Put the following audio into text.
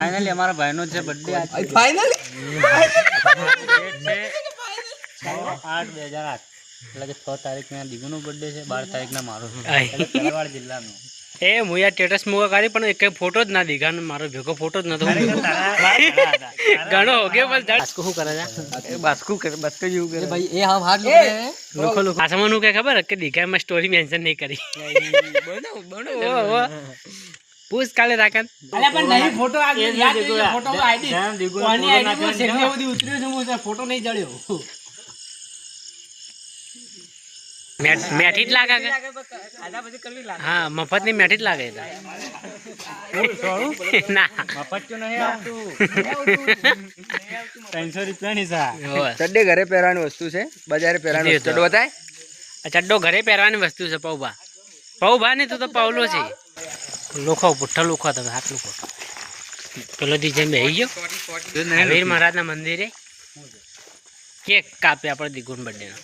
finally અમારા ભાઈનો છે બર્થડે આજ ફાઇનલી છે 6/8/2008 એટલે કે 6 તારીખના દીગુનો બર્થડે છે 12 તારીખના મારો છે એટલે તલવાડ જિલ્લાનો એ હું યાર સ્ટેટસ મૂકા કરી પણ એક ફોટો જ ના દીઘાનો મારો ભેગો ફોટો જ નતો ઘણો હોગે બસ બાસ્કુ શું કરે છે બાસ્કુ જેવું કરે ભાઈ એ હમ હાથ લોકો આસામાનું કે ખબર કે દીઘામાં સ્ટોરી મેન્શન નહીં કરી પૂછ કાલે રાખન અલે પણ નહીં ફોટો આ યાદ છે ફોટો આઈડી કોની આઈડી પર સેલ્ફી બધી ઉતર્યો છે હું ફોટો નહીં જળ્યો મેઠી જ લાગે કે હા મફત ની મેઠી જ લાગે ના મફત તો નહીં આવતું 300 રૂપિયાની સા ચડ્ડે ઘરે પહેરવાની વસ્તુ છે બજારે પહેરવાની વસ્તુ ચડ્ડો બતાય ચડ્ડો ઘરે પહેરવાની વસ્તુ છે પૌભા ને તો પાવલો છે લોખો પુઠ્ઠો લોખો તમે હાથ લોખો પેલો દી જેમ બેહી ગયો વીર મહારાજના મંદિરે કેક કાપે આપણે દીગુન બર્થડે નો